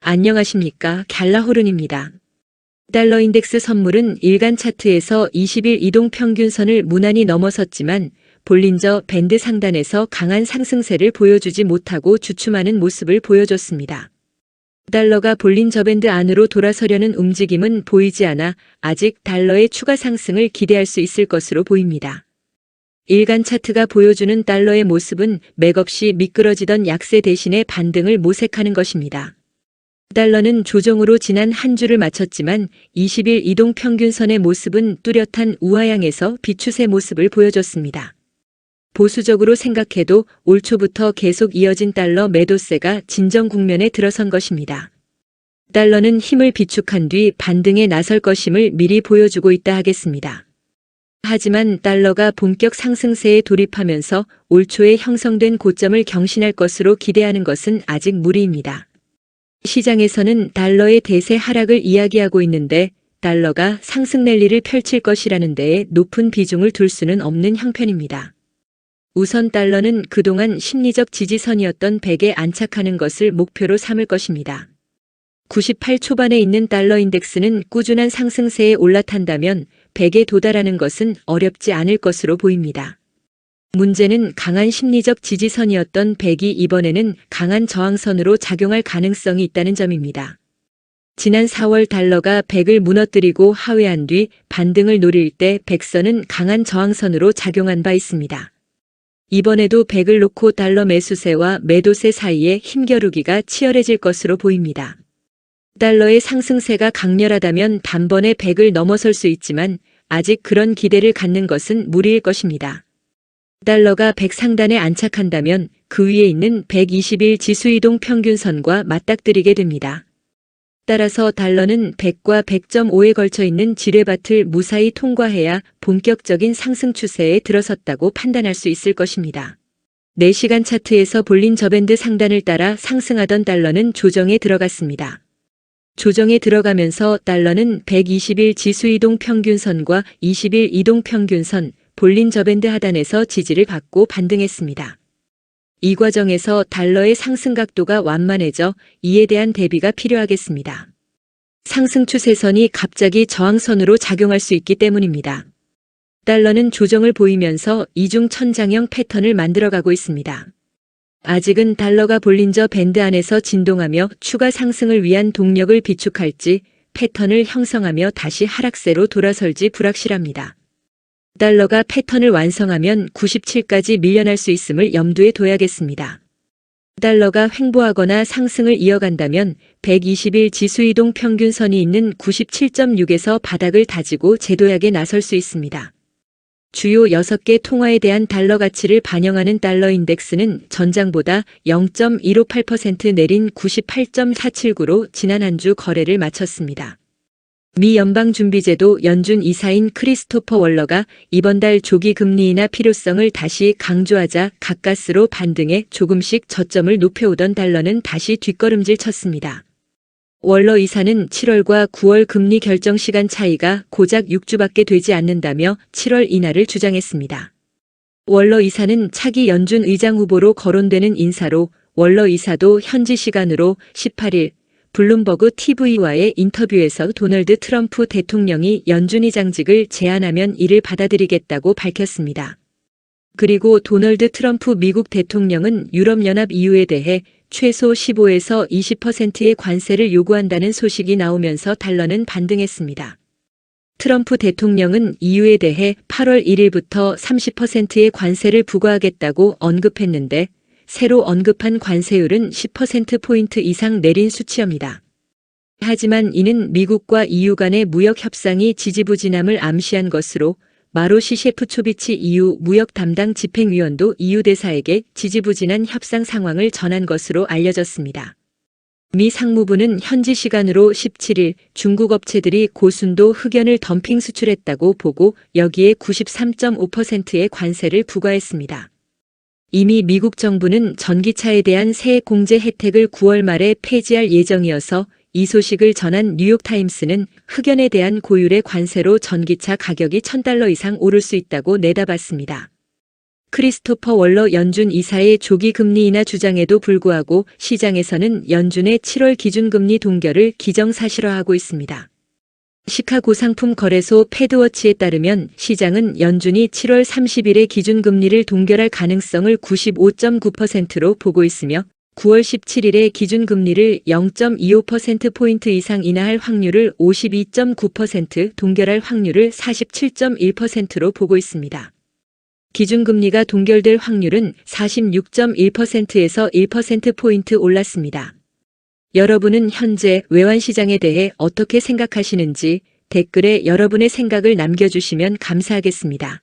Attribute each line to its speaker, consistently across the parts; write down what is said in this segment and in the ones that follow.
Speaker 1: 안녕하십니까. 갤러호른입니다. 달러 인덱스 선물은 일간 차트에서 20일 이동 평균선을 무난히 넘어섰지만 볼린저 밴드 상단에서 강한 상승세를 보여주지 못하고 주춤하는 모습을 보여줬습니다. 달러가 볼린저 밴드 안으로 돌아서려는 움직임은 보이지 않아 아직 달러의 추가 상승을 기대할 수 있을 것으로 보입니다. 일간 차트가 보여주는 달러의 모습은 맥없이 미끄러지던 약세 대신에 반등을 모색하는 것입니다. 달러는 조정으로 지난 한 주를 마쳤지만 20일 이동 평균선의 모습은 뚜렷한 우하향에서 비추세 모습을 보여줬습니다. 보수적으로 생각해도 올 초부터 계속 이어진 달러 매도세가 진정 국면에 들어선 것입니다. 달러는 힘을 비축한 뒤 반등에 나설 것임을 미리 보여주고 있다 하겠습니다. 하지만 달러가 본격 상승세에 돌입하면서 올 초에 형성된 고점을 경신할 것으로 기대하는 것은 아직 무리입니다. 시장에서는 달러의 대세 하락을 이야기하고 있는데 달러가 상승 랠리를 펼칠 것이라는 데에 높은 비중을 둘 수는 없는 형편입니다. 우선 달러는 그동안 심리적 지지선이었던 100에 안착하는 것을 목표로 삼을 것입니다. 98 초반에 있는 달러 인덱스는 꾸준한 상승세에 올라탄다면 100에 도달하는 것은 어렵지 않을 것으로 보입니다. 문제는 강한 심리적 지지선이었던 100이 이번에는 강한 저항선으로 작용할 가능성이 있다는 점입니다. 지난 4월 달러가 100을 무너뜨리고 하회한 뒤 반등을 노릴 때 100선은 강한 저항선으로 작용한 바 있습니다. 이번에도 100을 놓고 달러 매수세와 매도세 사이에 힘겨루기가 치열해질 것으로 보입니다. 달러의 상승세가 강렬하다면 단번에 100을 넘어설 수 있지만 아직 그런 기대를 갖는 것은 무리일 것입니다. 달러가 100 상단에 안착한다면 그 위에 있는 120일 지수이동 평균선과 맞닥뜨리게 됩니다. 따라서 달러는 100과 100.5에 걸쳐 있는 지뢰밭을 무사히 통과해야 본격적인 상승 추세에 들어섰다고 판단할 수 있을 것입니다. 4시간 차트에서 볼린저 밴드 상단을 따라 상승하던 달러는 조정에 들어갔습니다. 조정에 들어가면서 달러는 120일 지수이동 평균선과 20일 이동 평균선, 볼린저 밴드 하단에서 지지를 받고 반등했습니다. 이 과정에서 달러의 상승 각도가 완만해져 이에 대한 대비가 필요하겠습니다. 상승 추세선이 갑자기 저항선으로 작용할 수 있기 때문입니다. 달러는 조정을 보이면서 이중 천장형 패턴을 만들어가고 있습니다. 아직은 달러가 볼린저 밴드 안에서 진동하며 추가 상승을 위한 동력을 비축할지 패턴을 형성하며 다시 하락세로 돌아설지 불확실합니다. 달러가 패턴을 완성하면 97까지 밀려날 수 있음을 염두에 둬야겠습니다. 달러가 횡보하거나 상승을 이어간다면 120일 지수이동 평균선이 있는 97.6에서 바닥을 다지고 재도약에 나설 수 있습니다. 주요 6개 통화에 대한 달러 가치를 반영하는 달러 인덱스는 전장보다 0.158% 내린 98.479로 지난 한 주 거래를 마쳤습니다. 미 연방준비제도 연준 이사인 크리스토퍼 월러가 이번 달 조기 금리 인하 필요성을 다시 강조하자 가까스로 반등해 조금씩 저점을 높여오던 달러는 다시 뒷걸음질 쳤습니다. 월러 이사는 7월과 9월 금리 결정 시간 차이가 고작 6주밖에 되지 않는다며 7월 인하를 주장했습니다. 월러 이사는 차기 연준 의장 후보로 거론되는 인사로 월러 이사도 현지 시간으로 18일 블룸버그 TV와의 인터뷰에서 도널드 트럼프 대통령이 연준의장직을 제안하면 이를 받아들이겠다고 밝혔습니다. 그리고 도널드 트럼프 미국 대통령은 유럽연합 EU에 대해 최소 15에서 20%의 관세를 요구한다는 소식이 나오면서 달러는 반등했습니다. 트럼프 대통령은 EU에 대해 8월 1일부터 30%의 관세를 부과하겠다고 언급했는데 새로 언급한 관세율은 10%포인트 이상 내린 수치입니다. 하지만 이는 미국과 EU 간의 무역 협상이 지지부진함을 암시한 것으로 마로시 셰프초비치 EU 무역 담당 집행위원도 EU 대사에게 지지부진한 협상 상황을 전한 것으로 알려졌습니다. 미 상무부는 현지 시간으로 17일 중국 업체들이 고순도 흑연을 덤핑 수출했다고 보고 여기에 93.5%의 관세를 부과했습니다. 이미 미국 정부는 전기차에 대한 세액 공제 혜택을 9월 말에 폐지할 예정이어서 이 소식을 전한 뉴욕타임스는 흑연에 대한 고율의 관세로 전기차 가격이 $1,000 이상 오를 수 있다고 내다봤습니다. 크리스토퍼 월러 연준 이사의 조기 금리 인하 주장에도 불구하고 시장에서는 연준의 7월 기준금리 동결을 기정사실화하고 있습니다. 시카고 상품거래소 패드워치에 따르면 시장은 연준이 7월 30일에 기준금리를 동결할 가능성을 95.9%로 보고 있으며 9월 17일에 기준금리를 0.25%포인트 이상 인하할 확률을 52.9%, 동결할 확률을 47.1%로 보고 있습니다. 기준금리가 동결될 확률은 46.1%에서 1%포인트 올랐습니다. 여러분은 현재 외환시장에 대해 어떻게 생각하시는지 댓글에 여러분의 생각을 남겨주시면 감사하겠습니다.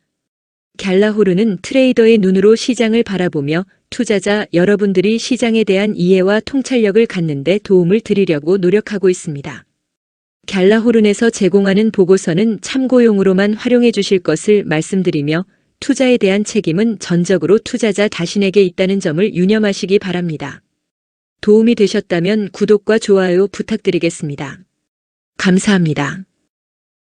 Speaker 1: 갤라호르는 트레이더의 눈으로 시장을 바라보며 투자자 여러분들이 시장에 대한 이해와 통찰력을 갖는 데 도움을 드리려고 노력하고 있습니다. 갤라호른에서 제공하는 보고서는 참고용으로만 활용해 주실 것을 말씀드리며 투자에 대한 책임은 전적으로 투자자 자신에게 있다는 점을 유념하시기 바랍니다. 도움이 되셨다면 구독과 좋아요 부탁드리겠습니다. 감사합니다.